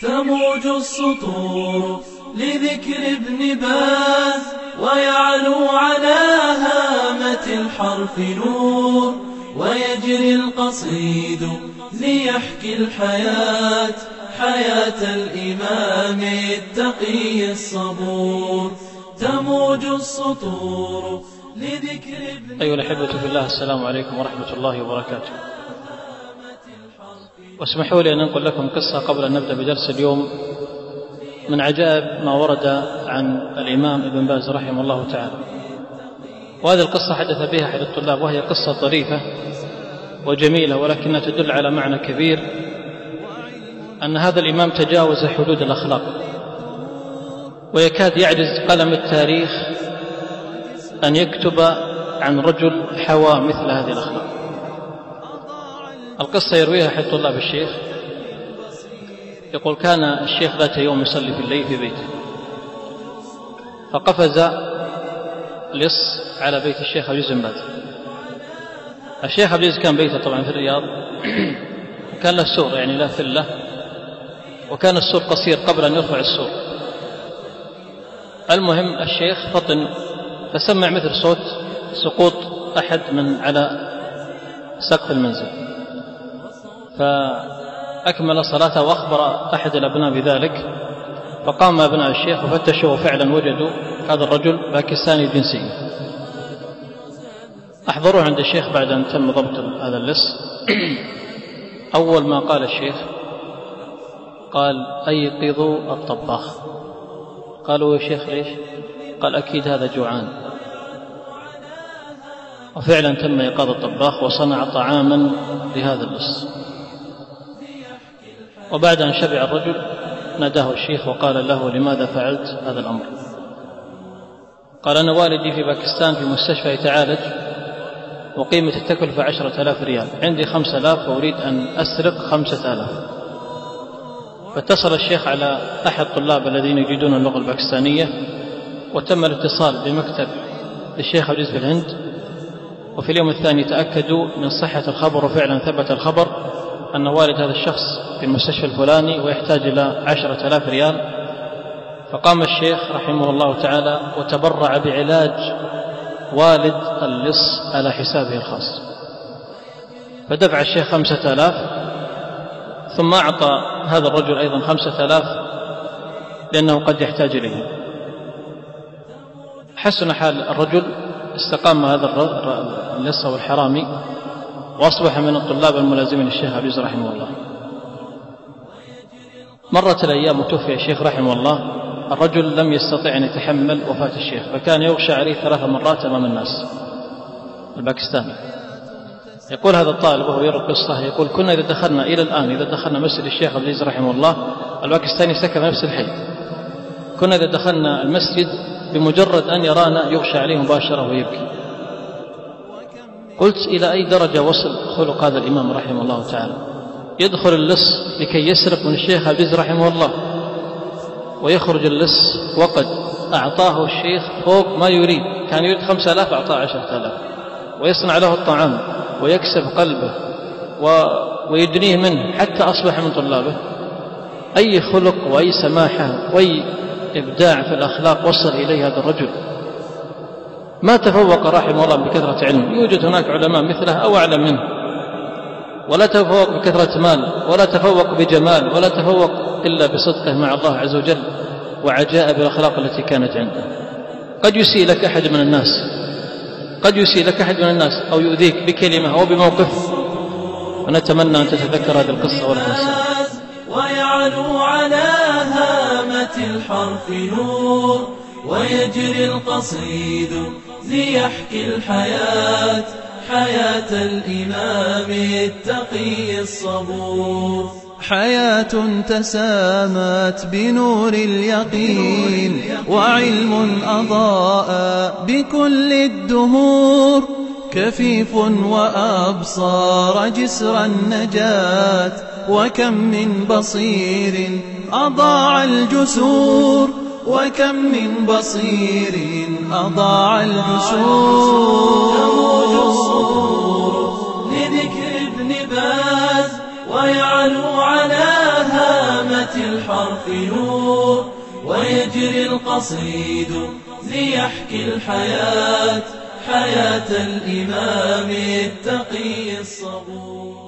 تموج السطور لذكر ابن باز ويعلو على هامة الحرف نور، ويجري القصيد ليحكي الحياة حياة الإمام التقي الصبور. تموج السطور لذكر ابن أيها الأحبة في الله، السلام عليكم ورحمة الله وبركاته. واسمحوا لي أن أنقل لكم قصة قبل أن نبدأ بدرس اليوم من عجائب ما ورد عن الإمام ابن باز رحمه الله تعالى. وهذه القصة حدث بها أحد الطلاب، وهي قصة طريفة وجميلة، ولكنها تدل على معنى كبير، أن هذا الإمام تجاوز حدود الأخلاق، ويكاد يعجز قلم التاريخ أن يكتب عن رجل حوى مثل هذه الأخلاق. القصة يرويها أحد طلاب الشيخ، يقول: كان الشيخ ذات يوم يصلي في الليل في بيته، فقفز لص على بيت الشيخ عبد العزيز بن باز. الشيخ عبد العزيز كان بيته طبعا في الرياض، كان له سور، يعني لا فلة، وكان السور قصير قبل أن يرفع السور. المهم الشيخ فطن فسمع مثل صوت سقوط أحد من على سقف المنزل، فأكمل صلاته وأخبر أحد الأبناء بذلك، فقام أبناء الشيخ وفتشوا، وفعلا وجدوا هذا الرجل باكستاني الجنسية. أحضروه عند الشيخ بعد أن تم ضبط هذا اللص. أول ما قال الشيخ قال: أيقظوا الطباخ. قالوا: يا شيخ ليش؟ قال: أكيد هذا جوعان. وفعلا تم إيقاظ الطباخ وصنع طعاما لهذا اللص. وبعد أن شبع الرجل ناداه الشيخ وقال له: لماذا فعلت هذا الأمر؟ قال: أنا والدي في باكستان في مستشفى يتعالج، وقيمة التكلفة 10,000 ريال، عندي 5,000 وأريد أن أسرق 5,000. فاتصل الشيخ على أحد الطلاب الذين يجيدون اللغة الباكستانية، وتم الاتصال بمكتب للشيخ عبد العزيز في الهند. وفي اليوم الثاني تأكدوا من صحة الخبر، وفعلا ثبت الخبر أن والد هذا الشخص في المستشفى الفلاني ويحتاج إلى 10,000 ريال. فقام الشيخ رحمه الله تعالى وتبرع بعلاج والد اللص على حسابه الخاص، فدفع الشيخ 5,000، ثم أعطى هذا الرجل أيضا 5,000 لأنه قد يحتاج إليه. حسن حال الرجل، استقام هذا اللص والحرامي، وأصبح من الطلاب الملازمين للشيخ عبد العزيز رحمه الله. مرت الأيام وتوفي الشيخ رحمه الله. الرجل لم يستطيع أن يتحمل وفاة الشيخ، فكان يغشى عليه 3 مرات أمام الناس الباكستاني. يقول هذا الطالب وهو يروي القصة، يقول: كنا إذا دخلنا إلى الآن إذا دخلنا مسجد الشيخ عبد العزيز رحمه الله، الباكستاني سكن نفس الحي، كنا إذا دخلنا المسجد بمجرد أن يرانا يغشى عليه مباشرة ويبكي. قلت: إلى أي درجة وصل خلق هذا الإمام رحمه الله تعالى؟ يدخل اللص لكي يسرق من الشيخ عبد العزيز رحمه الله، ويخرج اللص وقد أعطاه الشيخ فوق ما يريد، كان يريد 5,000 أعطاه 10,000، ويصنع له الطعام ويكسب قلبه ويدنيه منه حتى أصبح من طلابه. أي خلق وأي سماحة وأي إبداع في الأخلاق وصل إليه هذا الرجل. ما تفوق رحمه الله بكثرة علم، يوجد هناك علماء مثله أو أعلم منه، ولا تفوق بكثرة مال، ولا تفوق بجمال، ولا تفوق إلا بصدقه مع الله عز وجل وعجائب الأخلاق التي كانت عنده. قد يسيء لك أحد من الناس، قد يسيء لك أحد من الناس أو يؤذيك بكلمة أو بموقف، ونتمنى أن تتذكر هذه القصة ولا تنساها. ويعلو على هامة الحرف نور، ويجري القصيد ليحكي الحياة حياة الإمام التقي الصبور. حياة تسامت بنور اليقين، وعلم أضاء بكل الدهور، كفيف وأبصار جسر النجاة، وكم من بصير أضاع الجسور، وكم من بصير أضاع الجسور. تموج السطور لذكر ابن باز ويعلو على هامة الحرف نور، ويجري القصيد ليحكي الحياة، حياة الإمام التقي الصبور.